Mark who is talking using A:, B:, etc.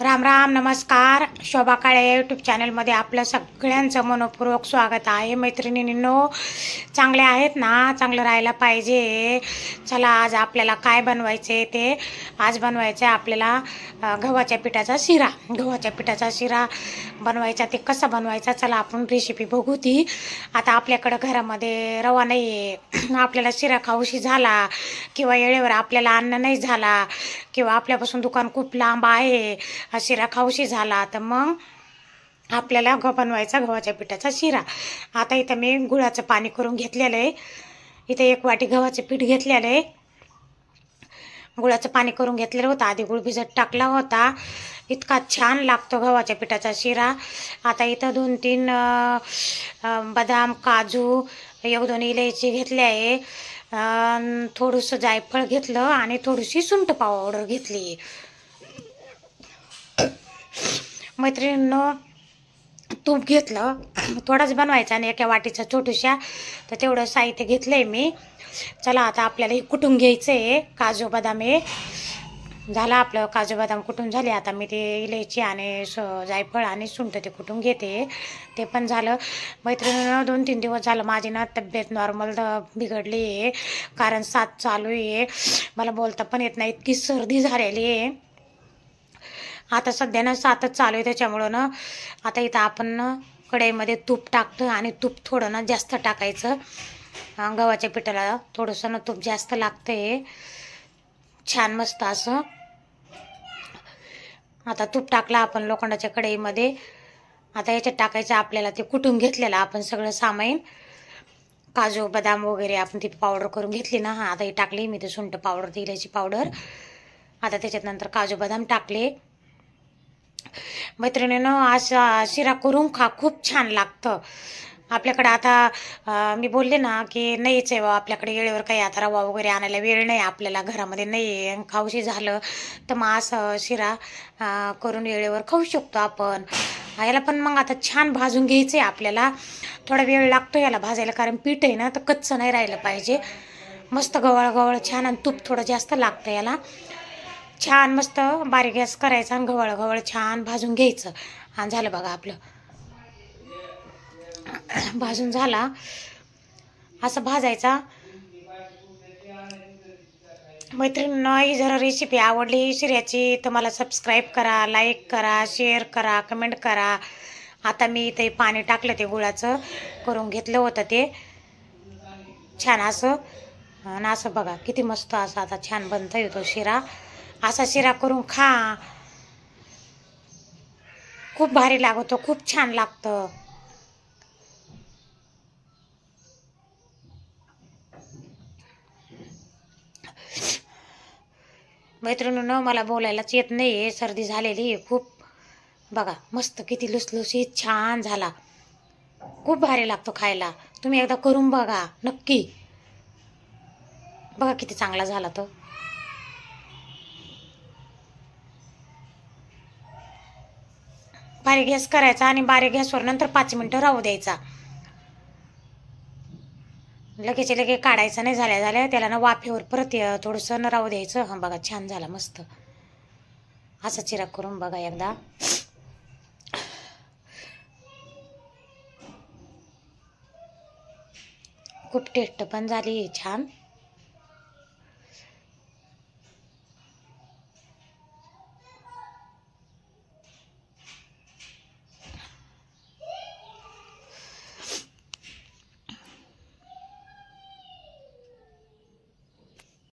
A: राम राम नमस्कार. शोभा काळे यूट्यूब चॅनलमध्ये आपलं सगळ्यांचं मनपूर्वक स्वागत आहे. मैत्रिणींनो, चांगले आहेत ना? चांगलं राहायला पाहिजे. चला, आज आपल्याला काय बनवायचे ते आज बनवायचं आहे आपल्याला गव्हाच्या पिठाचा शिरा. गव्हाच्या पिठाचा शिरा बनवायचा, ते कसा बनवायचा चला आपण रेसिपी बघू. ती आता आपल्याकडं घरामध्ये रवा नाही आहे, आपल्याला शिरा खाऊशी झाला किंवा वेळेवर आपल्याला अन्न नाही झाला किंवा आपल्यापासून दुकान खूप लांब आहे, शिरा खाऊशी झाला, तर मग आपल्याला बनवायचा गव्हाच्या पिठाचा शिरा. आता इथं मी गुळाचं पाणी करून घेतलेलं आहे. इथे 1 वाटी गव्हाचं पीठ घेतलेलं आहे. गुळाचं पाणी करून घेतलेलं होतं, आधी गुळ भिजत टाकला होता. इतका छान लागतो गव्हाच्या पिठाचा शिरा. आता इथं 2-3 बदाम, काजू, 1-2 इलायची घेतली आहे, थोडंसं जायफळ घेतलं आणि थोडीशी सुंठ पावडर घेतली. मैत्रिणींनो, तूप घेतलं, थोडाच बनवायचा आणि एका वाटीचा छोटूशा, तर तेवढं साहित्य घेतलं आहे मी. चला, आता आपल्याला हे कुटून घ्यायचं आहे. काजू बदाम हे झाला, आपलं काजू बदाम कुटून झाले. आता मी ते इलायची आणि जायफळ आणि सुंठ ते कुटून घेते, ते पण झालं. मैत्रिणींनो, 2-3 दिवस झालं माझी ना तब्येत नॉर्मल बिघडली आहे, कारण 7 चालू आहे, मला बोलता पण येत नाही, इतकी सर्दी झालेली आहे. आता सध्या ना 7च चालू आहे, त्याच्यामुळं ना आता इथं आपण ना कढईमध्ये तूप टाकतं आणि तूप थोडं ना जास्त टाकायचं. गव्हाच्या पिठाला थोडंसं ना तूप जास्त लागतं आहे, छान मस्त असं. आता तूप टाकलं आपण लोखंडाच्या कढईमध्ये. आता याच्यात टाकायचं आपल्याला ते कुटून घेतलेलं आपण सगळं सामान, काजू बदाम वगैरे आपण ती पावडर करून घेतली ना. आता ही टाकली मी, ते सुंठ पावडर, इलायची पावडर. आता त्याच्यात नंतर काजू बदाम टाकले. मैत्रिणींनो, असा शिरा करून खा, खूप छान लागतं. आपल्याकडं आता मी बोलले ना की नाहीच आहे बा आपल्याकडे वेळेवर, काही आता रवा वगैरे आणायला वेळ नाही आपल्याला, घरामध्ये नाही आहे, खाऊशी झालं तर मग असं शिरा करून वेळेवर खाऊ शकतो आपण. याला पण मग आता छान भाजून घ्यायचं आहे आपल्याला. थोडा वेळ लागतो याला भाजायला, कारण पीठ आहे ना तर कच्चं नाही राहिलं पाहिजे. मस्त गवळ गवळ छान, आणि तूप थोडं जास्त लागतं याला. छान मस्त बारीक गॅस करायचा आणि गवळ गवळ छान भाजून घ्यायचं. आणि झालं बघा आपलं भाजून झाला, असं भाजायचा. मैत्रिणींनो, ही जर रेसिपी आवडली शिऱ्याची तर मला सबस्क्राईब करा, लाईक करा, शेअर करा, कमेंट करा. आता मी इथे पाणी टाकलं, ते गुळाचं करून घेतलं होतं ते छान असं. आणि असं बघा किती मस्त असं आता छान बनता येतो शिरा. असा शिरा करून खा, खूप भारी लागतो, खूप छान लागतं. मैत्रिणींनो, मला बोलायलाच येत नाही आहे, सर्दी झालेली आहे खूप. बघा मस्त किती लुसलुसीत छान झाला, खूप भारी लागतो खायला. तुम्ही एकदा करून बघा नक्की. बघा किती चांगला झाला तो. बारीक गॅस करायचा आणि बारीक गॅसवर नंतर 5 मिनटं राहू द्यायचा. लगे काढायचं नाही, झाल्या त्याला ना वाफेवर परत थोडंसं न राहू द्यायचं. हां बघा छान झाला मस्त. असा चिरा करून बघा एकदा. खूप टेस्ट पण झाली छान.